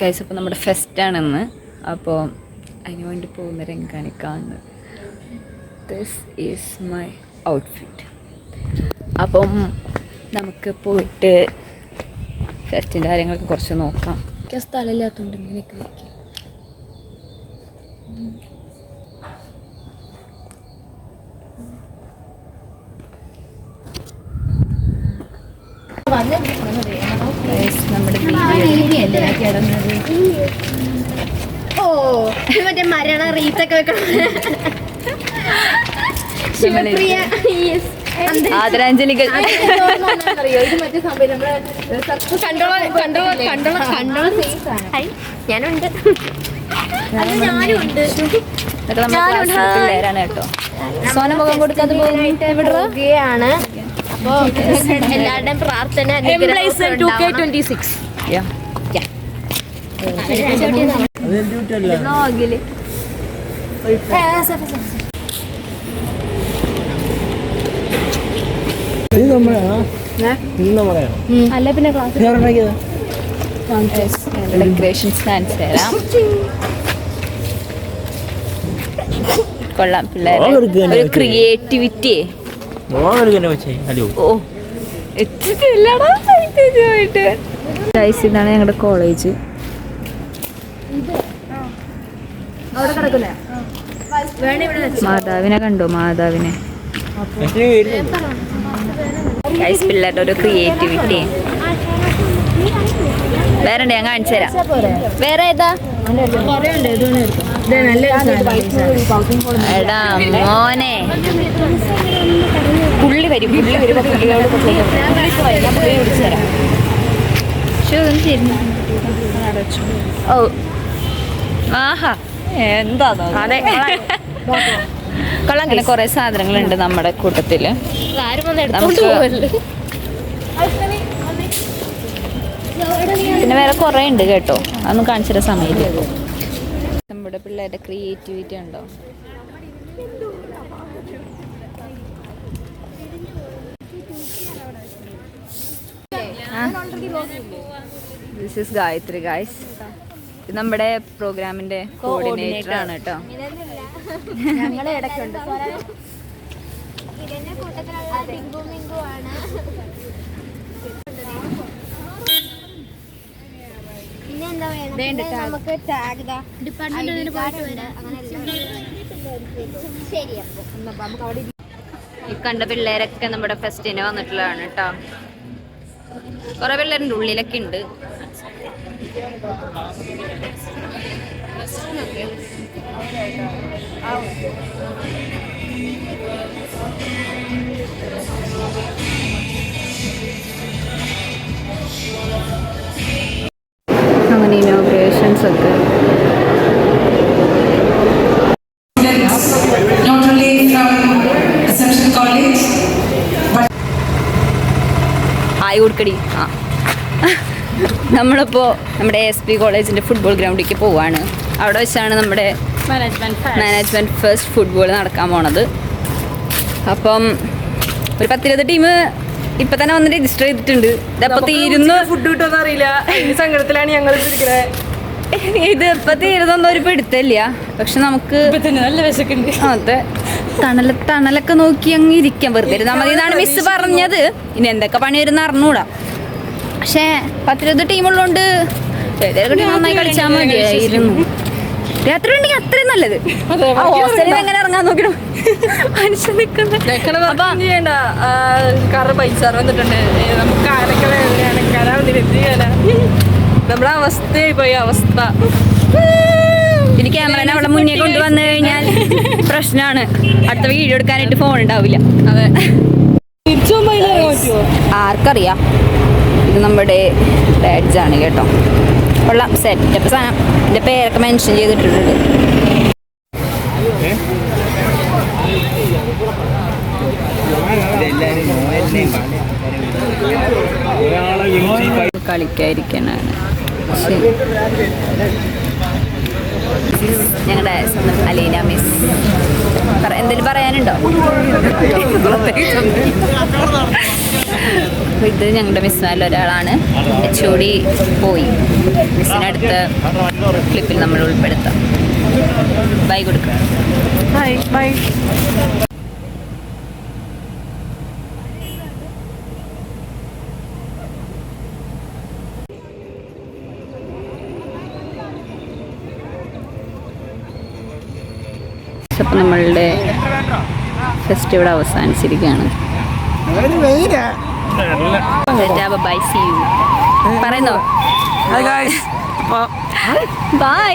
Guys, അപ്പോൾ നമ്മുടെ ഫെസ്റ്റാണെന്ന്. അപ്പോൾ അതിന് വേണ്ടി പോകുന്ന രംഗാണ് കാണുന്നത്. This is my outfit. അപ്പം നമുക്ക് പോയിട്ട് ഫെസ്റ്റിൻ്റെ കാര്യങ്ങളൊക്കെ കുറച്ച് നോക്കാം. എനിക്ക് സ്ഥലമില്ലാത്തതുകൊണ്ട് ഇങ്ങനെയൊക്കെ വയ്ക്കും. നമ്മുടെ മറ്റേ മരണ റീത്തൊക്കെ വെക്കണം. ആദരാഞ്ജലികൾ. ഞാനുണ്ട് പിള്ളേരാണ് കേട്ടോ. സോന മുഖം കൊടുക്കാതെ പോവുകയാണ്. അപ്പൊ എല്ലാവരുടെയും പ്രാർത്ഥന അല്ല പിന്നെ ഡെക്കറേഷൻസ് കാണിച്ചു തരാം. കൊള്ളാം പിള്ളേരെ ഒരു ക്രിയേറ്റിവിറ്റി. ഓ എത്തിട്ടില്ലടാ പോയിട്ട്. ഇതാണ് ഞങ്ങളുടെ കോളേജ്. മാതാവിനെ കണ്ടോ? മാതാവിനെ. പിള്ളേരുടെ ഒരു ക്രിയേറ്റിവിറ്റി. വേറെ ഉണ്ട്, ഞാൻ കാണിച്ചു തരാം. വേറെ ഏതാ? എടാ മോനെ, പുള്ളി വരും. ഓ ആഹാ, എന്താ അതെ കൊള്ളാം. അങ്ങനെ കുറെ സാധനങ്ങളുണ്ട് നമ്മുടെ കൂട്ടത്തില്. പിന്നെ വേറെ കുറെ ഉണ്ട് കേട്ടോ, അതൊന്നും കാണിച്ചിട്ട് സമയമില്ല. നമ്മുടെ പിള്ളേരുടെ ക്രിയേറ്റിവിറ്റി ഉണ്ടോ? This is Gayathri guys. ഇത് നമ്മുടെ പ്രോഗ്രാമിന്റെ കോർഡിനേറ്റർ ആണ് കേട്ടോ. ഈ കണ്ട പിള്ളേരൊക്കെ നമ്മുടെ ഫെസ്റ്റിന് വന്നിട്ടുള്ളതാണ് കേട്ടോ. കുറെ പിള്ളേരുടെ ഉള്ളിലൊക്കെ ഉണ്ട്. അങ്ങനെ ഇനോഗ്രേഷൻസ് ഒക്കെ. ആയി കൊടുക്കടി. ആ നമ്മളിപ്പോൾ നമ്മുടെ SP കോളേജിൻ്റെ ഫുട്ബോൾ ഗ്രൗണ്ടിലേക്ക് പോവാണ്. അവിടെ വെച്ചാണ് നമ്മുടെ മാനേജ്മെൻറ്റ് ഫസ്റ്റ് ഫുട്ബോൾ നടക്കാൻ പോണത്. അപ്പം ഒരു 10-20 ടീം ഇപ്പം തന്നെ വന്ന് രജിസ്റ്റർ ചെയ്തിട്ടുണ്ട്. ഇതപ്പോൾ തീരുന്നു. ഫുഡ് കിട്ടുമെന്ന് അറിയില്ല, സങ്കടത്തിലാണ് ഞങ്ങൾ ഇത് ഇപ്പം തീരുന്നൊന്നും ഒരു പിടുത്തില്ല. പക്ഷെ നമുക്ക് നല്ല വിശക്കുണ്ട്. അതെ, തണലൊക്കെ നോക്കി അങ്ങ് ഇരിക്കാം. വെറുതെ ഇരുന്നാൽ മതി എന്നാണ് മിസ് പറഞ്ഞത്. ഇനി എന്തൊക്കെ പണി വരുന്ന അറിഞ്ഞൂടാ. പക്ഷേ 10-20 ടീമുള്ളതുകൊണ്ട് നന്നായി കളിച്ചാൽ മതിയായിരുന്നു. രാത്രി ഉണ്ടെങ്കിൽ അത്രയും നല്ലത്. ഹോസ്റ്റലിൽ എങ്ങനെ ഇറങ്ങാൻ നോക്കണം മനുഷ്യൻ നിൽക്കുന്നത്. കാരണം പൈസ വന്നിട്ടുണ്ട്. നമുക്ക് ആരൊക്കെ നമ്മുടെ അവസ്ഥയായി പോയി അവസ്ഥ. ഇനി ക്യാമറനെ അവിടെ മുന്നേ കൊണ്ടുവന്നു കഴിഞ്ഞാൽ പ്രശ്നമാണ്. അടുത്ത വീഡിയോ എടുക്കാനായിട്ട് ഫോൺ ഉണ്ടാവില്ല. അതെ, ആർക്കറിയാം. ഇത് നമ്മുടെ ബാഡ്ജാണ് കേട്ടോ. കൊള്ളാം, സെറ്റപ്പ് സാധനം. എൻ്റെ പേരൊക്കെ മെൻഷൻ ചെയ്തിട്ടുണ്ട്. കളിക്കാതിരിക്കാനാണ്. ഞങ്ങളുടെ സ്വന്തം അലീന മിസ്. എന്തെങ്കിലും പറയാനുണ്ടോ? അപ്പോൾ ഇത് ഞങ്ങളുടെ മിസ്സുമാരിൽ ഒരാളാണ്. HOD പോയി. മിസ്സിനടുത്ത ക്ലിപ്പിൽ നമ്മൾ ഉൾപ്പെടുത്താം. ബൈ കൊടുക്കുക. ബൈ. അപ്പോൾ നമ്മളുടെ ഫെസ്റ്റ് ഇവിടെ അവസാനിച്ചിരിക്കുകയാണ്. ബൈ, സീ യു പറയുന്നോ? ബൈ.